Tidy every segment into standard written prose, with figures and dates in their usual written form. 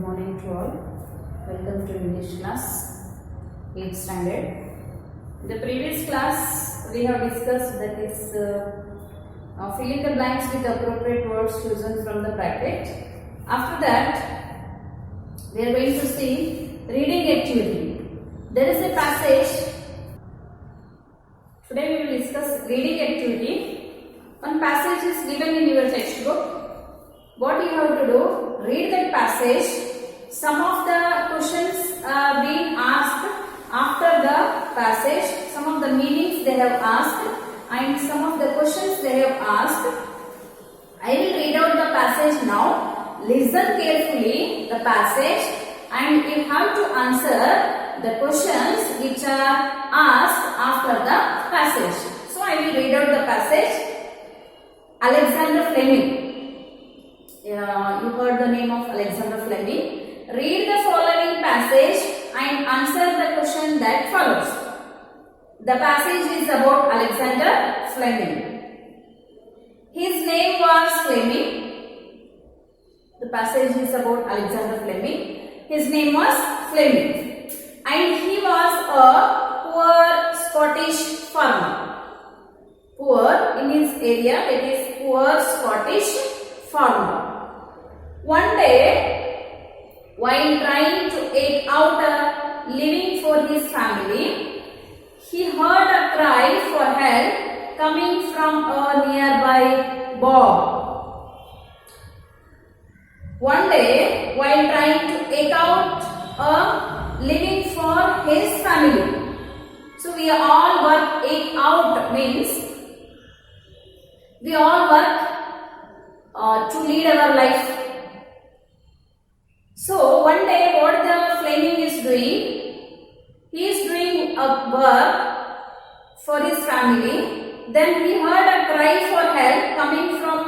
morning to all. Welcome to English class 8th standard. In the previous class we have discussed that is fill in the blanks with appropriate words chosen from the bracket. After that we are going to see reading activity. There is a passage. Today we will discuss reading activity. One passage is given in your textbook. What you have to do, read that passage. Some of the questions are being asked after the passage. Some of the meanings they have asked and some of the questions they have asked. I will read out the passage now. Listen carefully the passage and you have to answer the questions which are asked after the passage. So I will read out the passage. Alexander Fleming. You heard the name of Alexander Fleming. Read the following passage and answer the question that follows. The passage is about Alexander Fleming. His name was Fleming. The passage is about Alexander Fleming. His name was Fleming. And he was a poor Scottish farmer. Poor in his area, that is poor Scottish farmer. One day, while trying to eke out a living for his family, he heard a cry for help coming from a nearby bog. One day, while trying to eke out a living for his family. So we all work. Eke out means we all work to lead our life. So one day what the Fleming is doing, he is doing a work for his family. Then he heard a cry for help coming from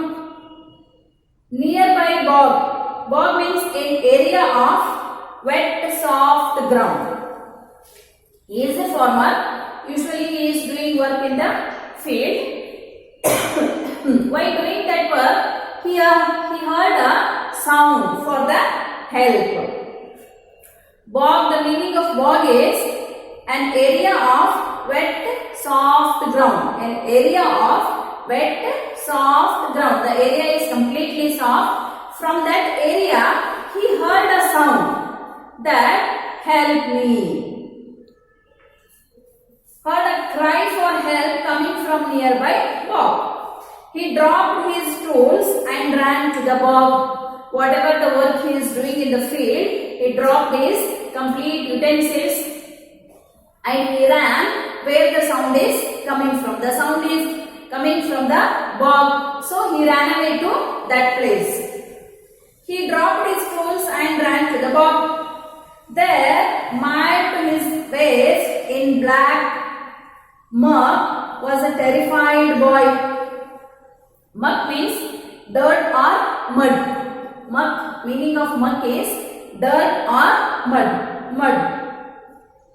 nearby bog. Bog means an area of wet soft ground. He is a farmer. Usually he is doing work in the field. While doing that work, he heard a sound for the help. Bog, the meaning of bog is an area of wet soft ground. An area of wet soft ground. The area is completely soft. From that area, he heard a sound that help me. Heard a cry for help coming from nearby bog. He dropped his tools and ran to the bog. Whatever the work he is doing in the field, he dropped his complete utensils and he ran where the sound is coming from. The sound is coming from the bog. So he ran away to that place. He dropped his tools and ran to the bog. There, mired to his waist in black muck, was a terrified boy. Muck means dirt or mud. Muck, meaning of muck is dirt or mud. Mud.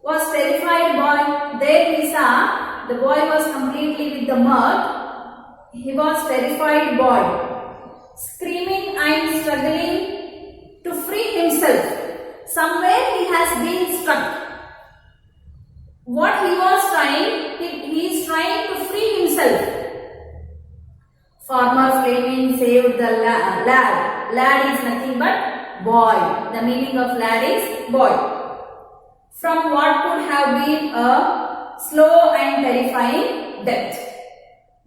Was terrified boy. There he saw the boy was completely with the mud. He was terrified boy. Screaming and struggling to free himself. Somewhere he has been stuck. What he was trying, he is trying to free himself. Farmer Fleming saved the lad. Lad is nothing but boy. The meaning of lad is boy. From what could have been a slow and terrifying death.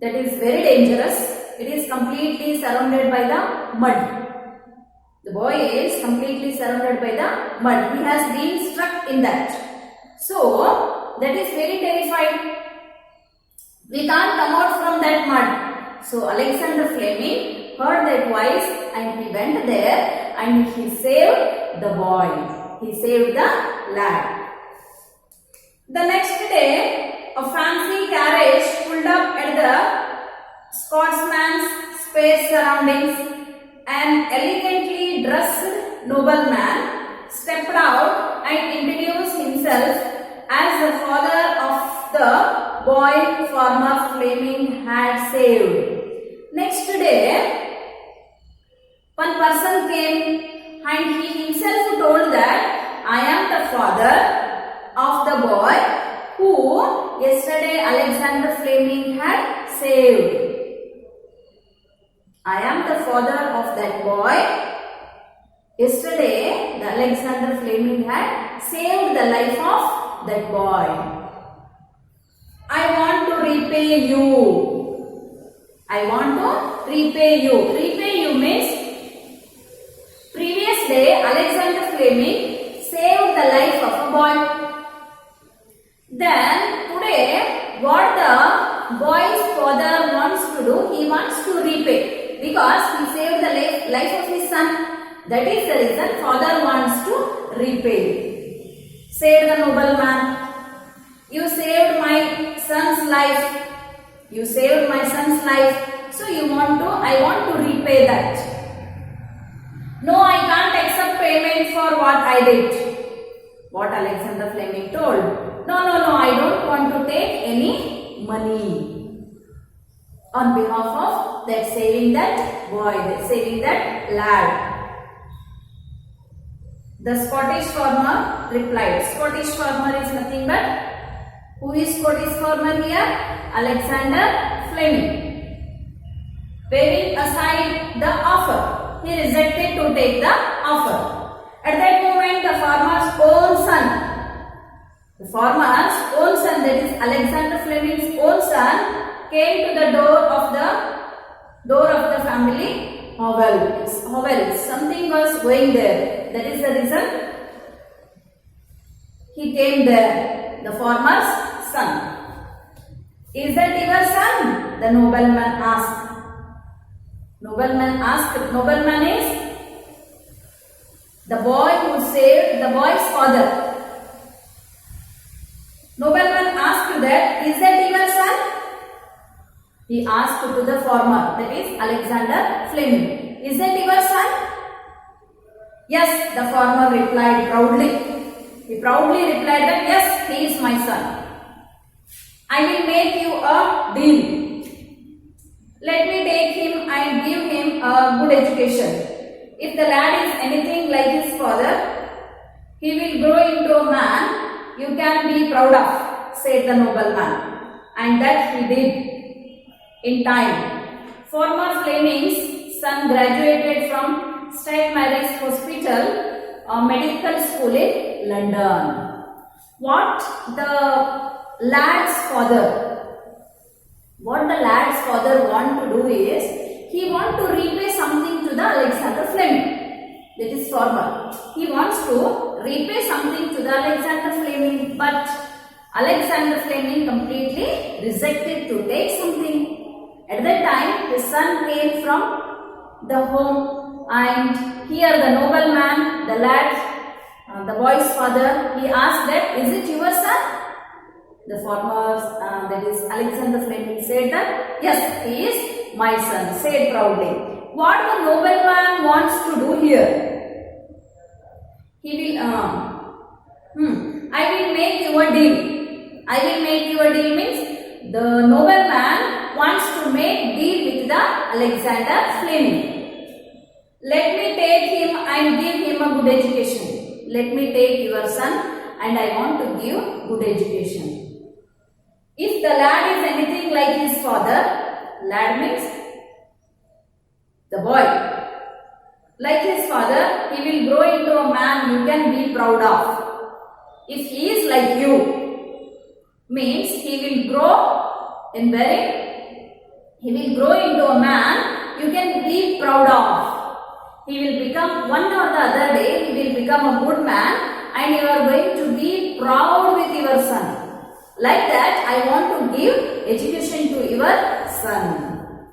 That is very dangerous. It is completely surrounded by the mud. The boy is completely surrounded by the mud. He has been stuck in that. So, that is very terrifying. We can't come out from that mud. So Alexander Fleming heard that voice and he went there and he saved the boy. He saved the lad. The next day, a fancy carriage pulled up at the Scotsman's spare surroundings. An elegantly dressed nobleman stepped out and introduced himself as the father of the boy farmer Fleming had saved. Next day, one person came and he himself told that I am the father of the boy who yesterday Alexander Fleming had saved. I am the father of that boy. Yesterday, the Alexander Fleming had saved the life of that boy. I want to repay you. I want to repay you. Repay you means previous day Alexander Fleming saved the life of a boy. Then today what the boy's father wants to do, he wants to repay. Because he saved the life of his son. That is the reason father wants to repay. Said the nobleman, you saved my son's life. You saved my son's life. So I want to repay that. No, I can't accept payment for what I did. What Alexander Fleming told. No, I don't want to take any money on behalf of that saving that boy, saving that lad. The Scottish farmer replied. Scottish farmer is nothing but, who is Scottish farmer here? Alexander Fleming. Waving aside the offer, he rejected to take the offer. At that moment, the farmer's own son, that is Alexander Fleming's own son, came to the door of the family hovel. Something was going there. That is the reason he came there. The farmer's son. Is that your son? The nobleman asked. Nobleman is the boy who saved the boy's father. Nobleman asked that, is that your son? He asked to the farmer, that is Alexander Fleming, is that your son? Yes, the farmer replied proudly. He proudly replied that yes, he is my son. I will make you a deal. Let me take him and give him a good education. If the lad is anything like his father, he will grow into a man you can be proud of, said the nobleman. And that he did. In time, former Fleming's son graduated from St. Mary's Hospital, a medical school in London. What the lad's father want to do is, he want to repay something to the Alexander Fleming. That is farmer. He wants to repay something to the Alexander Fleming, but Alexander Fleming completely rejected to take something. At that time, his son came from the home, and here the nobleman, the lad, the boy's father, he asked that, is it your son? The farmer, that is Alexander Fleming, said that, yes, he is my son, said proudly. What the nobleman wants to do here? He will, I will make you a deal. I will make you a deal means, the nobleman wants to make deal with the Alexander Fleming. Let me take him and give him a good education. Let me take your son and I want to give good education. If the lad is anything like his father, lad means the boy. Like his father, he will grow into a man you can be proud of. If he is like you, means he will grow in he will grow into a man you can be proud of. He will become, one or the other day, he will become a good man and you are going to be proud with your son. Like that, I want to give education to your son,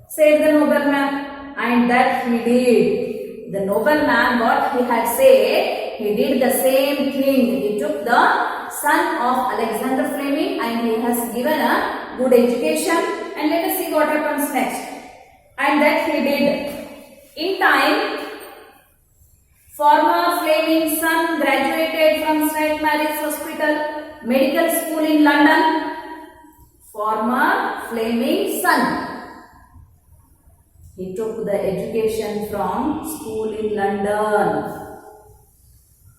said the nobleman. And that he did. The nobleman, what he had said, he did the same thing. He took the son of Alexander Fleming and he has given a good education. And let us see what happens next. And that he did. In time, former Fleming's son graduated from St. Mary's Hospital, medical school in London. Former Fleming's son. He took the education from school in London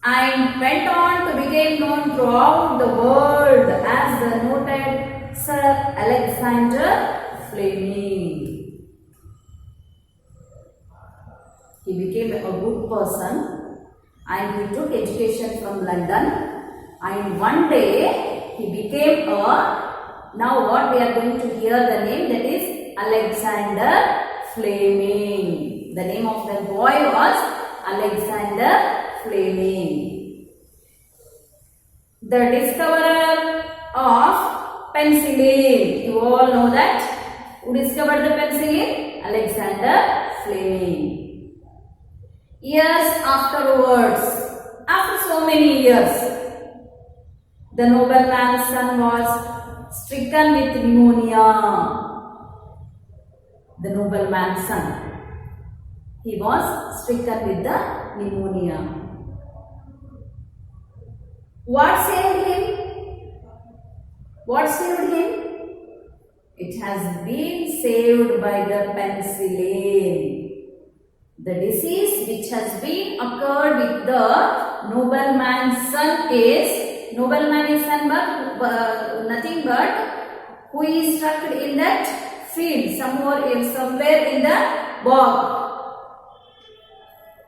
and went on to become known throughout the world as the noted Sir Alexander Fleming. He became a good person and he took education from London, and one day he became now what we are going to hear the name, that is Alexander Fleming. The name of the boy was Alexander Fleming. The discoverer of penicillin. You all know that. Who discovered the penicillin? Alexander Fleming. Years afterwards, after so many years, the nobleman's son was stricken with pneumonia. The nobleman's son, he was stricken with the pneumonia. What saved him? What saved him? It has been saved by the penicillin. The disease which has been occurred with the nobleman's son is, nobleman is son but nothing but who is struck in that field, somewhere in the bog.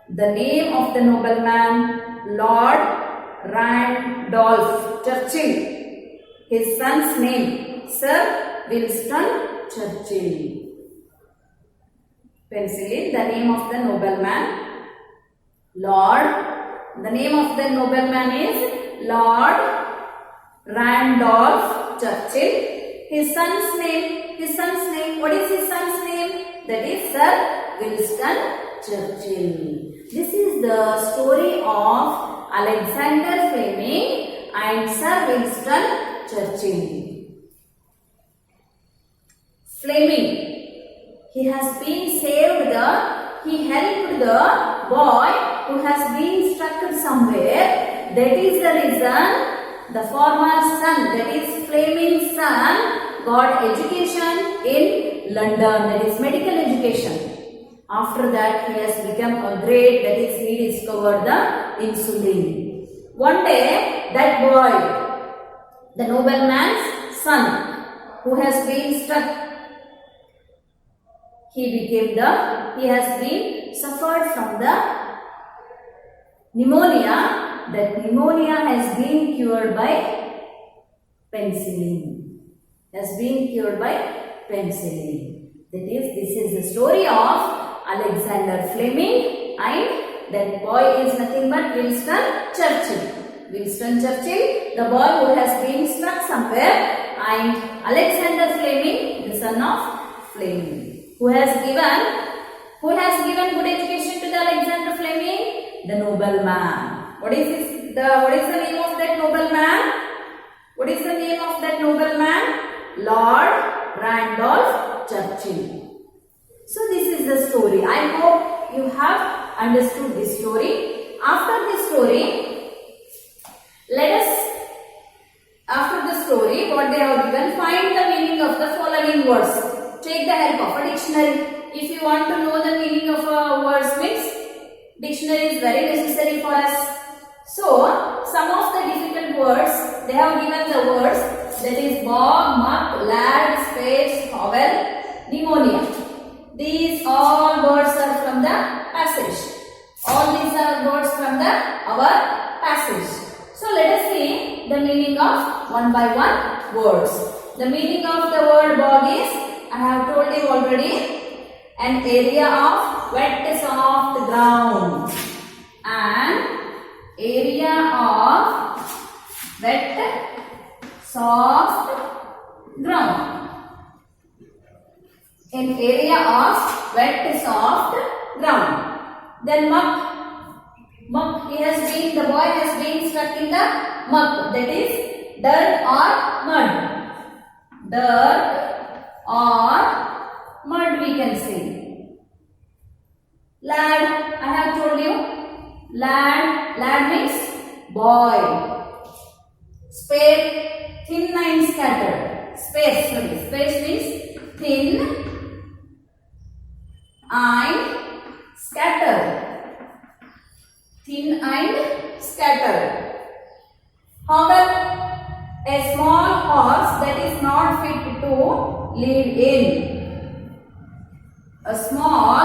The name of the nobleman, Lord Randolph Churchill. His son's name, Sir Winston Churchill. Penicillin, the name of the nobleman, Lord. The name of the nobleman is Lord Randolph Churchill. His son's name, what is his son's name? That is Sir Winston Churchill. This is the story of Alexander Fleming and Sir Winston Churchill. Fleming, he has been saved he helped the boy who has been struck somewhere. That is the reason the farmer's son, that is Fleming's son, got education in London, that is medical education. After that, he has become a great, that is, he discovered the insulin. One day, that boy, the nobleman's son, who has been struck, he has been suffered from the pneumonia. That pneumonia has been cured by penicillin. Has been cured by penicillin. That is, this is the story of Alexander Fleming, and that boy is nothing but Winston Churchill. Winston Churchill, the boy who has been struck somewhere, and Alexander Fleming, the son of Fleming. Who has given good education to the Alexander Fleming? The nobleman. What is the name of that nobleman? What is the name of that nobleman? Lord Randolph Churchill. So this is the story. I hope you have understood this story. After this story, after the story, what they have given, find the meaning of the following words. Take the help of a dictionary. If you want to know the meaning of a words means, dictionary is very necessary for us. So, some of the difficult words, they have given the words, that is bog, muck, lad, spades, hovel, pneumonia. These all words are from the passage. All these are words from our passage. So, let us see the meaning of one by one words. The meaning of the word bog is, I have told you already, an area of wet soft ground. An area of wet soft ground. An area of wet soft ground. Then muck, the boy has been stuck in the muck, that is dirt or mud. Dirt or mud, we can say. Lad, I have told you, lad means boy. Spade, thin line scattered. Space means thin and scattered. Thin and scattered. However, a small horse that is not fit to live in. A small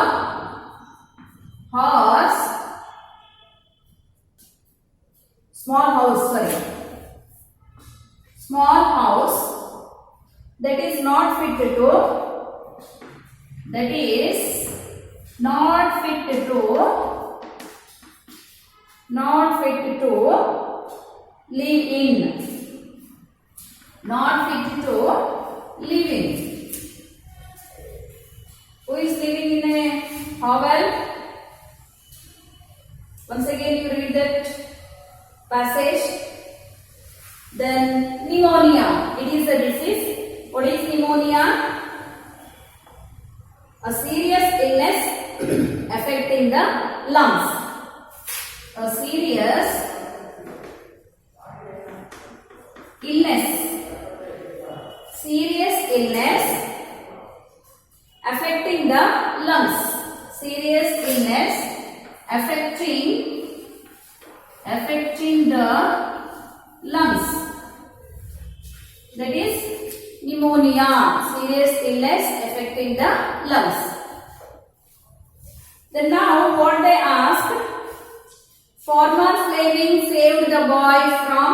horse, small house that is not fit to live in. Not fit to live in. Who is living in a hovel? Once again you read that passage. Then pneumonia. It is a disease. What is pneumonia? A serious illness affecting the lungs. A serious illness affecting the lungs. Serious illness affecting the lungs. That is pneumonia. Serious illness affecting the lungs. Then now what they asked? Farmer Fleming saved the boy from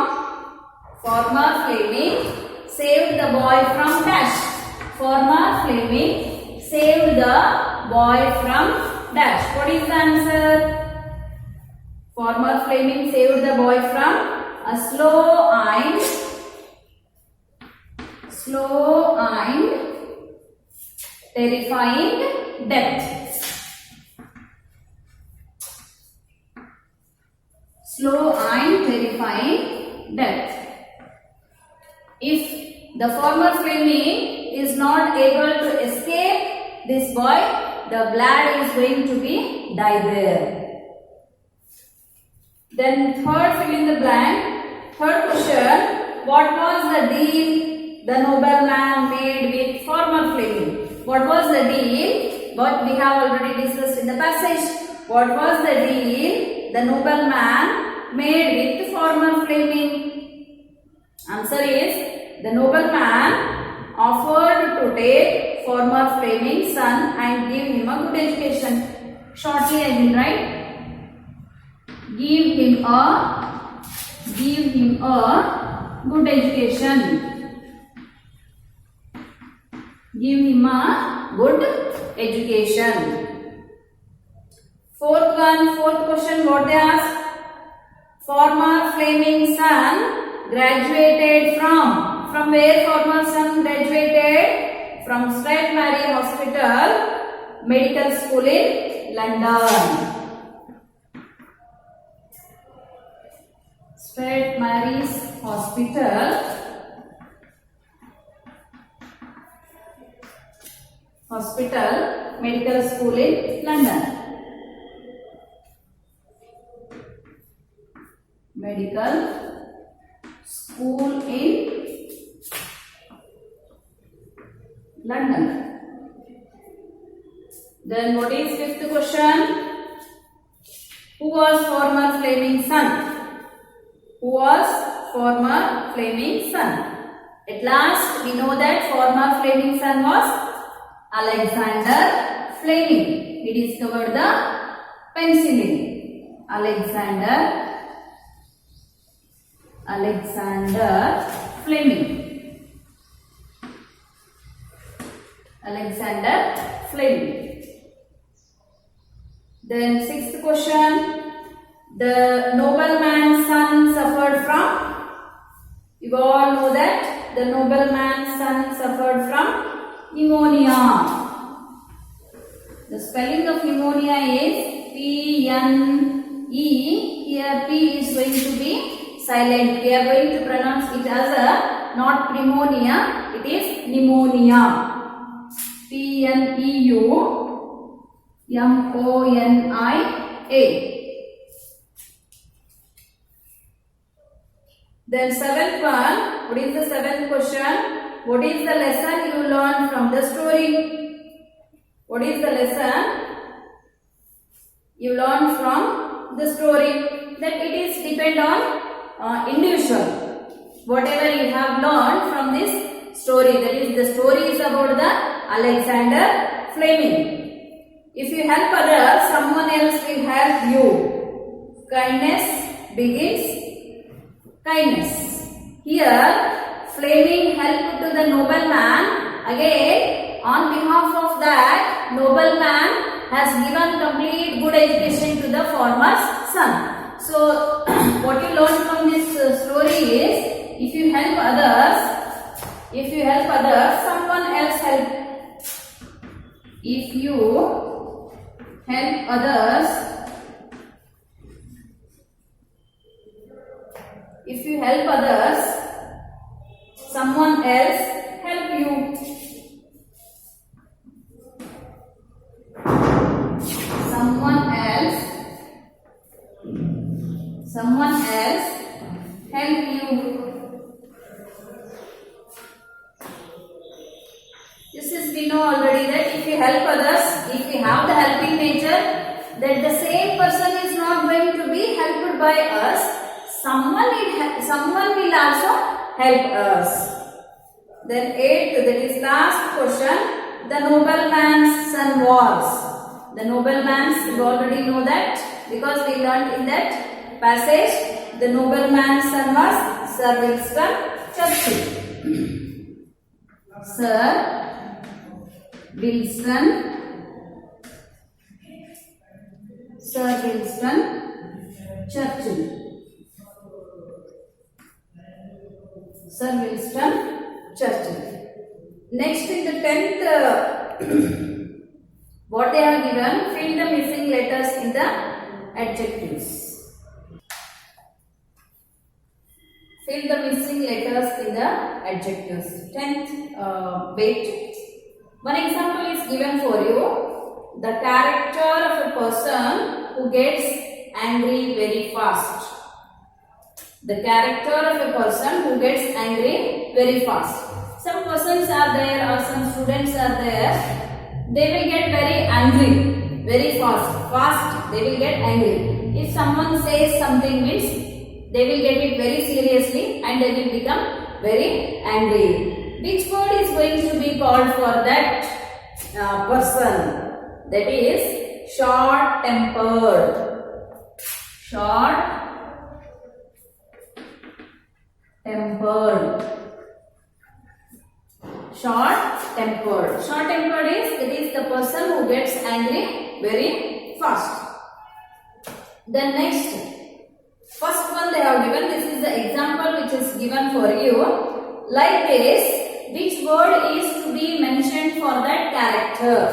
dash. Farmer Fleming saved the boy from dash. What is the answer? Farmer Fleming saved the boy from a slow and terrifying death. Slow and terrifying death. If the farmer Fleming is not able to escape this boy, the blood is going to be die there. Then third, fill in the blank. Third question, what was the deal the nobleman made with farmer Fleming? What was the deal? What we have already discussed in the passage. What was the deal the nobleman made with farmer Fleming? Answer is, the nobleman offered to take farmer Fleming's son and give him a good education. Shortly I will write. Give him a good education. Give him a good education. Fourth question, what they asked? Farmer Fleming's son graduated from where farmer son graduated? From St. Mary Hospital Medical School in London. St. Mary's Hospital Medical School in London. Medical School in London. Then what is fifth question? Who was farmer Fleming's son? Who was farmer Fleming's son? At last we know that farmer Fleming's son was Alexander Fleming. He discovered the penicillin. Alexander Fleming. Alexander Fleming. Then sixth question. The nobleman's son suffered from? You all know that the nobleman's son suffered from pneumonia. The spelling of pneumonia is P-N-E. Here P is going to be silent. We are going to pronounce it as a not pneumonia. It is pneumonia. P-N-E-U-M-O-N-I-A. Then seventh one, what is the seventh question? What is the lesson you learned from the story? What is the lesson You learn from the story. That it is depend on individual. Whatever you have learned from this story, that is the story is about the Alexander Fleming. If you help others, someone else will help you. Kindness begins kindness. Here, Fleming helped to the nobleman. Again, on behalf of that, nobleman has given complete good education to the farmer's son. So, what you learn from this story is, if you help others, someone else help. If you help others, someone else help you. Someone else help you. This is we know already that if you help others, if we have the helping nature, that the same person is not going to be helped by us. Someone will also help us. Then 8th, that is last question. The nobleman's son was. The nobleman's, you already know that because we learned in that passage. The nobleman's son was Sir Winston Churchill. Sir Winston Churchill. Sir Winston Churchill. Next in the 10th, what they have given, fill the missing letters in the adjectives. Fill the missing letters in the adjectives. 10th, wait. One example is given for you. The character of a person who gets angry very fast. The character of a person who gets angry very fast. Some persons are there or some students are there. They will get very angry very fast. Fast they will get angry. If someone says something means they will get it very seriously and they will become very angry. Which word is going to be called for that person? That is short-tempered. Short-tempered. Short-tempered is the person who gets angry very fast. Then next, first one they have given. This is the example which is given for you. Like this. Which word is to be mentioned for that character?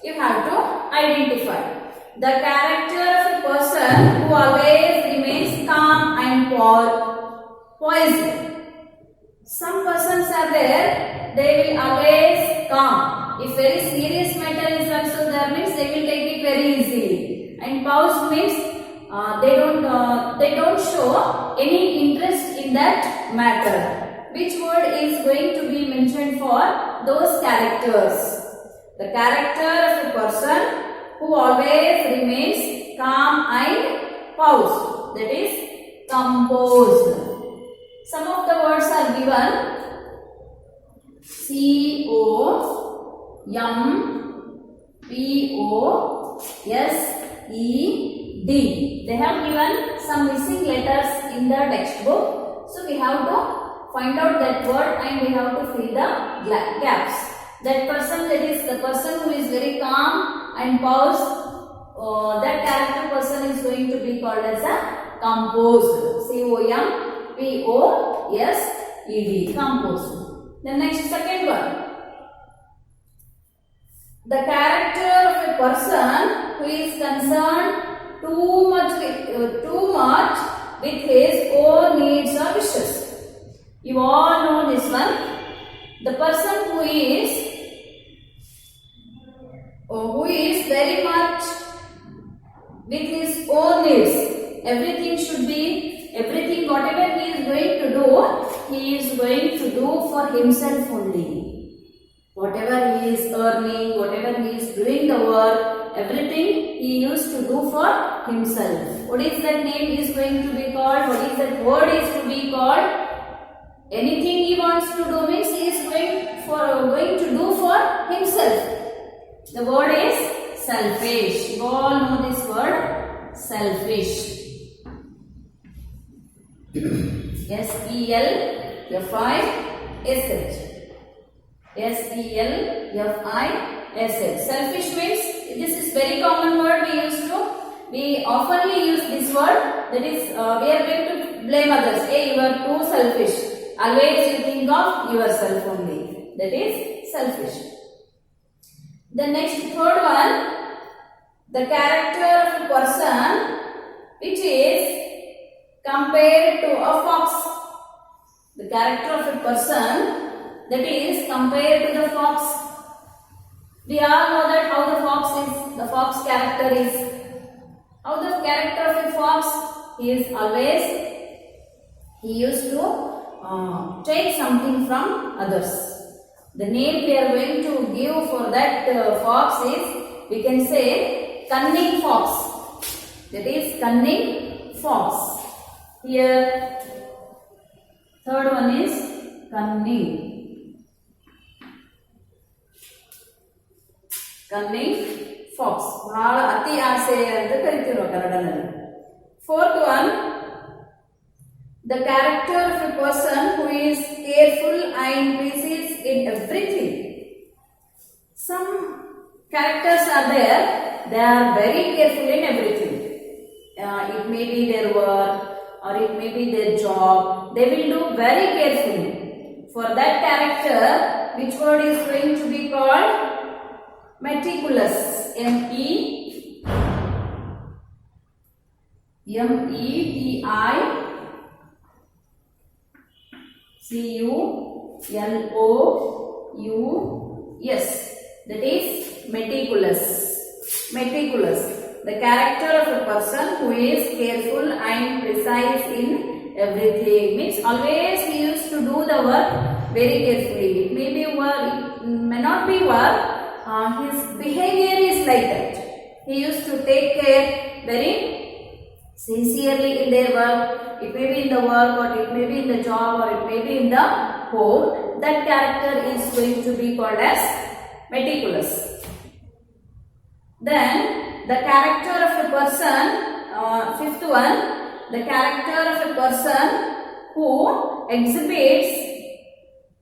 You have to identify. The character of a person who always remains calm and poised. Some persons are there, they will always calm. If very serious matter is also there means they will take it very easily. And poised means they don't show any interest in that matter. Which word is going to be mentioned for those characters? The character of a person who always remains calm and poised. That is composed. Some of the words are given. COMPOSED. They have given some missing letters in the textbook. So we have to find out that word and we have to fill the gaps. That person, that is the person who is very calm and poised, that character person is going to be called as a composed. COMPOSED. Composed. The next second one. The character of a person who is concerned too much with his own needs or wishes. You all know this one. The person who is very much with his own needs. Everything whatever he is going to do, he is going to do for himself only. Whatever he is earning, whatever he is doing the work, Everything he used to do for himself. What is that name is going to be called? What is that word is to be called? Anything he wants to do means he is going to do for himself. The word is selfish. You all know this word, selfish. S-E-L-F-I-S-H. S-E-L-F-I-S-H. Selfish means, this is very common word we oftenly use this word. That is, we are going to blame others. Hey, you are too selfish. Always you think of yourself only. That is selfish. The next third one, the character of a person which is compared to a fox. The character of a person that is compared to the fox. We all know that how the fox is, the fox character is. How the character of a fox is always, he used to take something from others. The name we are going to give for that fox is, we can say, cunning fox. That is cunning fox. Here, third one is cunning. Cunning fox. ಅತಿ ಆಸೆ ಅಂತ ಕರಿತೀವಿ ಕನ್ನಡದಲ್ಲಿ. Fourth one, the character of a person who is careful and precise in everything. Some characters are there, they are very careful in everything. It may be their work or it may be their job. They will do very carefully. For that character, which word is going to be called? Meticulous. M-E-T-I-C-U-L-O-U-S. That is meticulous. Meticulous. The character of a person who is careful and precise in everything. Means always he used to do the work very carefully. It may be work, it may not be work. His behavior is like that. He used to take care very sincerely in their work. It may be in the work, or it may be in the job, or it may be in the home. That character is going to be called as meticulous. Then the character of a person, fifth one, the character of a person who exhibits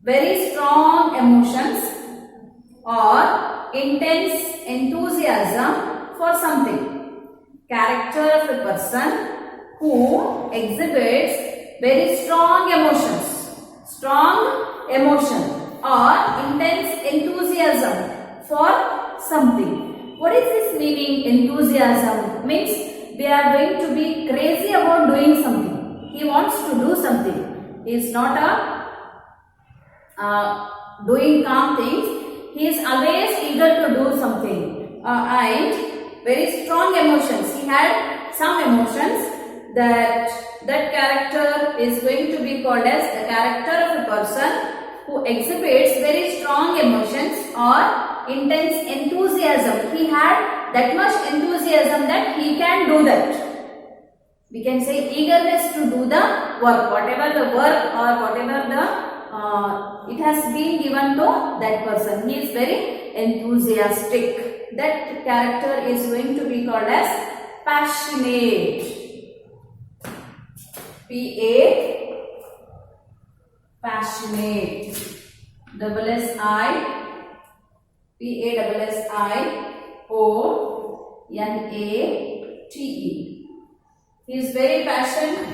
very strong emotions or intense enthusiasm for something. Character of a person who exhibits very strong emotion or intense enthusiasm for something. What is this meaning? Enthusiasm means they are going to be crazy about doing something. He wants to do something. He is not doing calm things. He is always eager to do something. And very strong emotions. He had some emotions. That character is going to be called as the character of a person who exhibits very strong emotions or intense enthusiasm. He had that much enthusiasm that he can do that. We can say eagerness to do the work, whatever the work or whatever the it has been given to that person. He is very enthusiastic. That character is going to be called as passionate. P-A, passionate. Double S-I, P-A-S-S-I-O-N-A-T-E. He is very passionate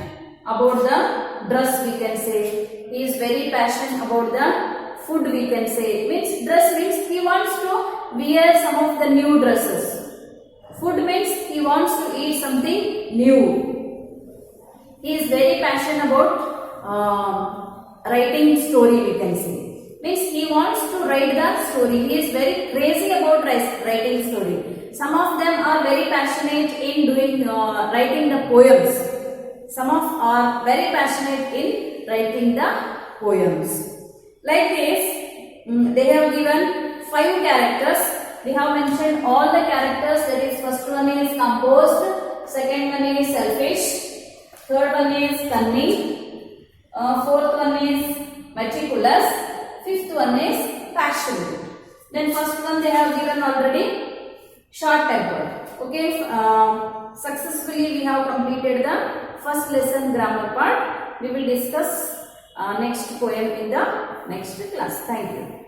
about the dress, we can say. He is very passionate about the food, we can say. Means dress means he wants to wear some of the new dresses. Food means he wants to eat something new. He is very passionate about writing story, we can say. Means he wants to write the story. He is very crazy about writing story. Some of them are very passionate in doing writing the poems. Some of are very passionate in writing the poems. Like this, they have given 5 characters We have mentioned all the characters. That is, first one is composed, second one is selfish, third one is cunning, fourth one is meticulous, fifth one is passionate. Then first one they have given already, short-tempered. Okay, successfully we have completed the first lesson grammar part. We will discuss next poem in the next class. Thank you.